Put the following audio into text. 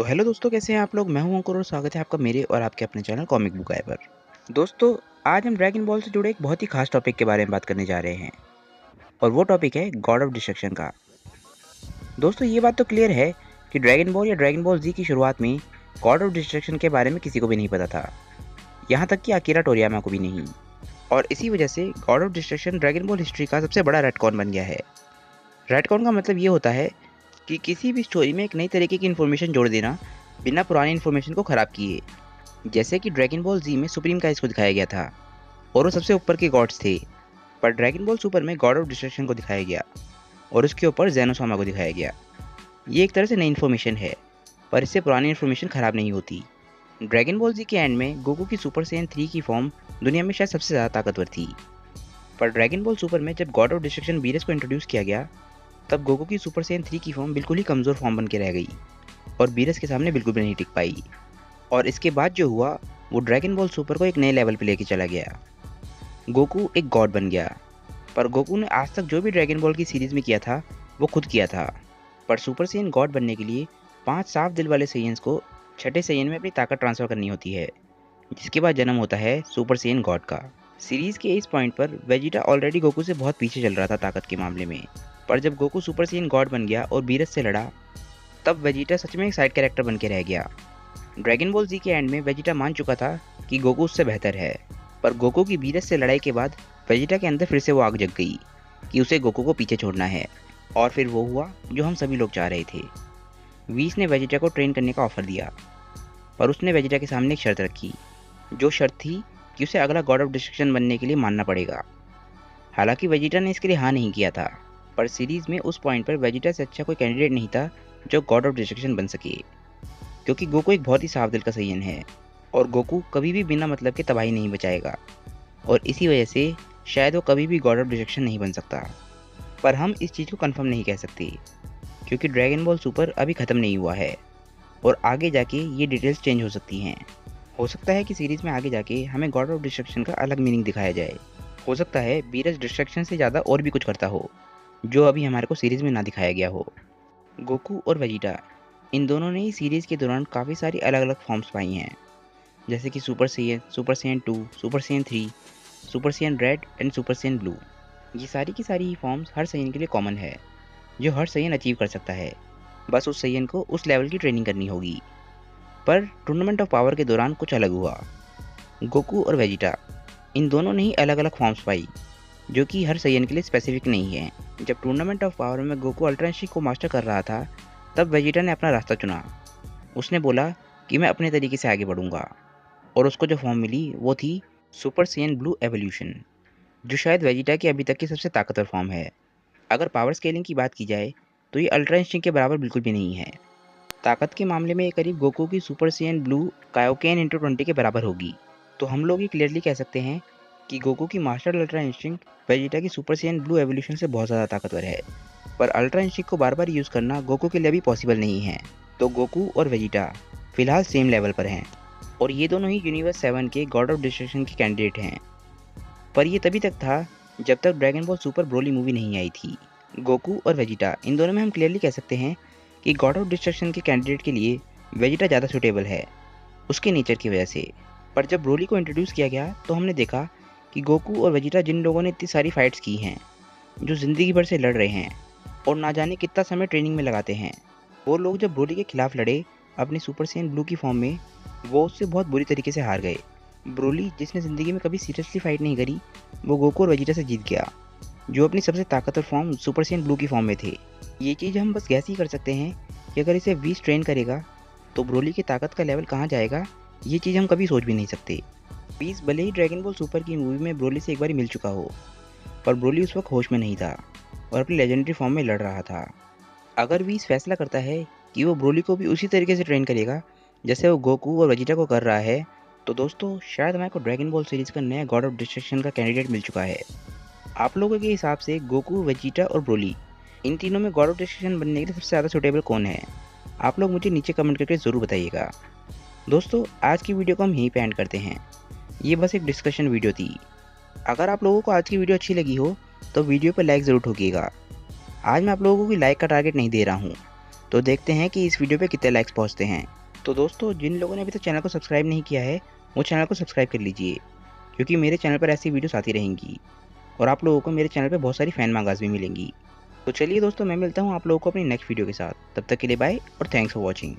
तो हेलो दोस्तों, कैसे हैं आप लोग। मैं हूं अंकुर और स्वागत है आपका मेरे और आपके अपने चैनल कॉमिक बुक गाय पर। दोस्तों, आज हम ड्रैगन बॉल से जुड़े एक बहुत ही खास टॉपिक के बारे में बात करने जा रहे हैं और वो टॉपिक है गॉड ऑफ डिस्ट्रक्शन का। दोस्तों, ये बात तो क्लियर है कि ड्रैगन बॉल या ड्रैगन बॉल जी की शुरुआत में गॉड ऑफ डिस्ट्रक्शन के बारे में किसी को भी नहीं पता था, यहाँ तक कि अकीरा टोरियामा को भी नहीं। और इसी वजह से God of destruction dragon ball history का सबसे बड़ा रेडकॉन बन गया है। रेडकॉन का मतलब ये होता है कि किसी भी स्टोरी में एक नई तरीके की इन्फॉर्मेशन जोड़ देना बिना पुरानी इन्फॉर्मेशन को ख़राब किए। जैसे कि ड्रैगन बॉल जी में सुप्रीम का इसको दिखाया गया था और वो सबसे ऊपर के गॉड्स थे, पर ड्रैगन बॉल सुपर में गॉड ऑफ डिस्ट्रक्शन को दिखाया गया और उसके ऊपर जेनोसामा को दिखाया गया। ये एक तरह से नई इन्फॉर्मेशन है, पर इससे पुरानी इन्फॉर्मेशन ख़राब नहीं होती। ड्रैगन बॉल जी के एंड में गोकू की सुपर सैयन 3 की फॉर्म दुनिया में शायद सबसे ज़्यादा ताकतवर थी, पर ड्रैगन बॉल सुपर में जब गॉड ऑफ डिस्ट्रक्शन बीरस को इंट्रोड्यूस किया गया, तब गोकू की सुपर सैयन 3 की फॉर्म बिल्कुल ही कमज़ोर फॉर्म बन के रह गई और बीरस के सामने बिल्कुल भी नहीं टिक पाई। और इसके बाद जो हुआ, वो ड्रैगन बॉल सुपर को एक नए लेवल पे लेके चला गया। गोकू एक गॉड बन गया, पर गोकू ने आज तक जो भी ड्रैगन बॉल की सीरीज़ में किया था वो खुद किया था। पर सुपर सैयन गॉड बनने के लिए 5 साफ दिल वाले सैयन्स को छठे सैयन में अपनी ताकत ट्रांसफ़र करनी होती है, जिसके बाद जन्म होता है सुपर सैयन गॉड का। सीरीज़ के इस पॉइंट पर वेजिटा ऑलरेडी गोकू से बहुत पीछे चल रहा था ताकत के मामले में, पर जब गोकू सुपर सैयन गॉड बन गया और बीरस से लड़ा, तब वेजिटा सच में एक साइड कैरेक्टर बन के रह गया। ड्रैगन बॉल जी के एंड में वेजिटा मान चुका था कि गोकू उससे बेहतर है, पर गोकू की बीरस से लड़ाई के बाद वेजिटा के अंदर फिर से वो आग जग गई कि उसे गोकू को पीछे छोड़ना है। और फिर वो हुआ जो हम सभी लोग चाह रहे थे। वीस ने वेजिटा को ट्रेन करने का ऑफर दिया, पर उसने वेजिटा के सामने एक शर्त रखी, जो शर्त थी कि उसे अगला गॉड ऑफ डिस्ट्रक्शन बनने के लिए मानना पड़ेगा। हालांकि वेजिटा ने इसके लिए हाँ नहीं किया था, पर सीरीज में उस पॉइंट पर वेजिटा से अच्छा कोई कैंडिडेट नहीं था जो गॉड ऑफ डिस्ट्रक्शन बन सके, क्योंकि गोकू एक बहुत ही साफ दिल का सैयन है और गोकू कभी भी बिना मतलब के तबाही नहीं बचाएगा, और इसी वजह से शायद वो कभी भी गॉड ऑफ डिस्ट्रक्शन नहीं बन सकता। पर हम इस चीज़ को कंफर्म नहीं कह सकते, क्योंकि ड्रैगन बॉल सुपर अभी ख़त्म नहीं हुआ है और आगे जाके ये डिटेल्स चेंज हो सकती हैं। हो सकता है कि सीरीज़ में आगे जाके हमें गॉड ऑफ डिस्ट्रक्शन का अलग मीनिंग दिखाया जाए। हो सकता है बीरस डिस्ट्रक्शन से ज़्यादा और भी कुछ करता हो, जो अभी हमारे को सीरीज़ में ना दिखाया गया हो। गोकू और वेजिटा, इन दोनों ने ही सीरीज़ के दौरान काफ़ी सारी अलग अलग फॉर्म्स पाई हैं, जैसे कि super Saiyan 2, super Saiyan 3, super Saiyan red and super Saiyan blue. ये सारी की सारी ही फॉर्म्स हर सैयन के लिए कॉमन है, जो हर सैयन अचीव कर सकता है। बस उस सैयन को उस लेवल की ट्रेनिंग करनी होगी। पर टूर्नामेंट ऑफ पावर के दौरान कुछ अलग हुआ। गोकू और वेजिटा, इन दोनों ने ही अलग अलग फॉर्म्स पाई, जो कि हर सैयन के लिए स्पेसिफिक नहीं है। जब टूर्नामेंट ऑफ पावर में गोकू अल्ट्रा इंस्टिंक्ट को मास्टर कर रहा था, तब वेजिटा ने अपना रास्ता चुना। उसने बोला कि मैं अपने तरीके से आगे बढ़ूंगा, और उसको जो फॉर्म मिली वो थी सुपर सैयन ब्लू एवोल्यूशन, जो शायद वेजिटा की अभी तक की सबसे ताकतवर फॉर्म है। अगर पावर स्केलिंग की बात की जाए तो ये अल्ट्रा इंस्टिंक्ट के बराबर बिल्कुल भी नहीं है। ताकत के मामले में ये करीब गोकू की super Saiyan blue Kaioken into 20 के बराबर होगी। तो हम लोग ये क्लियरली कह सकते हैं कि गोकू की मास्टर अल्ट्रा इंस्टिंक्ट वेजिटा की सुपर सैयन ब्लू एवोल्यूशन से बहुत ज़्यादा ताकतवर है, पर अल्ट्रा इंस्टिंक्ट को बार बार यूज़ करना गोकू के लिए भी पॉसिबल नहीं है। तो गोकू और वेजिटा फिलहाल सेम लेवल पर हैं, और ये दोनों ही यूनिवर्स 7 के गॉड ऑफ डिस्ट्रक्शन के कैंडिडेट हैं। पर ये तभी तक था जब तक dragon ball super Broly movie नहीं आई थी। गोकू और वेजिटा, इन दोनों में हम क्लियरली कह सकते हैं कि गॉड ऑफ डिस्ट्रक्शन के कैंडिडेट के लिए वेजिटा ज़्यादा सूटेबल है, उसके नेचर की वजह से। पर जब ब्रोली को इंट्रोड्यूस किया गया तो हमने देखा कि गोकू और वेजिटा, जिन लोगों ने इतनी सारी फाइट्स की हैं, जो ज़िंदगी भर से लड़ रहे हैं और ना जाने कितना समय ट्रेनिंग में लगाते हैं, वो लोग जब ब्रोली के खिलाफ लड़े अपनी सुपर सैयन ब्लू की फॉर्म में, वो उससे बहुत बुरी तरीके से हार गए। ब्रोली, जिसने ज़िंदगी में कभी सीरियसली फाइट नहीं करी, वो गोकू और वेजिटा से जीत गया, जो अपनी सबसे ताकतवर फॉर्म सुपर सैयन ब्लू की फॉर्म में थे। ये चीज़ हम बस गैस ही कर सकते हैं कि अगर इसे वीस ट्रेन करेगा तो ब्रोली की ताकत का लेवल कहाँ जाएगा, ये चीज़ हम कभी सोच भी नहीं सकते। वीस भले ही ड्रैगन बॉल सुपर की मूवी में ब्रोली से एक बार मिल चुका हो, पर ब्रोली उस वक्त होश में नहीं था और अपनी लेजेंडरी फॉर्म में लड़ रहा था। अगर वीस फैसला करता है कि वो ब्रोली को भी उसी तरीके से ट्रेन करेगा जैसे वो गोकू और वेजिटा को कर रहा है, तो दोस्तों शायद हमारे को ड्रैगन बॉल सीरीज़ का नया गॉड ऑफ डिस्ट्रक्शन का कैंडिडेट मिल चुका है। आप लोगों के हिसाब से गोकू, वेजिटा और ब्रोली, इन तीनों में गॉड ऑफ डिस्ट्रक्शन बनने के लिए सबसे ज़्यादा सूटेबल कौन है? आप लोग मुझे नीचे कमेंट करके ज़रूर बताइएगा। दोस्तों, आज की वीडियो को हम यहीं पे एंड करते हैं। ये बस एक डिस्कशन वीडियो थी। अगर आप लोगों को आज की वीडियो अच्छी लगी हो तो वीडियो पर लाइक ज़रूर ठोकिएगा। आज मैं आप लोगों को कोई लाइक का टारगेट नहीं दे रहा हूँ, तो देखते हैं कि इस वीडियो पे कितने लाइक्स पहुँचते हैं। तो दोस्तों, जिन लोगों ने अभी तक चैनल को सब्सक्राइब नहीं किया है, वो चैनल को सब्सक्राइब कर लीजिए, क्योंकि मेरे चैनल पर ऐसी वीडियोस आती रहेंगी और आप लोगों को मेरे चैनल पे बहुत सारी फैन मांगास भी मिलेंगी। तो चलिए दोस्तों, मैं मिलता हूँ आप लोगों को अपनी नेक्स्ट वीडियो के साथ। तब तक के लिए बाय और थैंक्स फॉर वॉचिंग।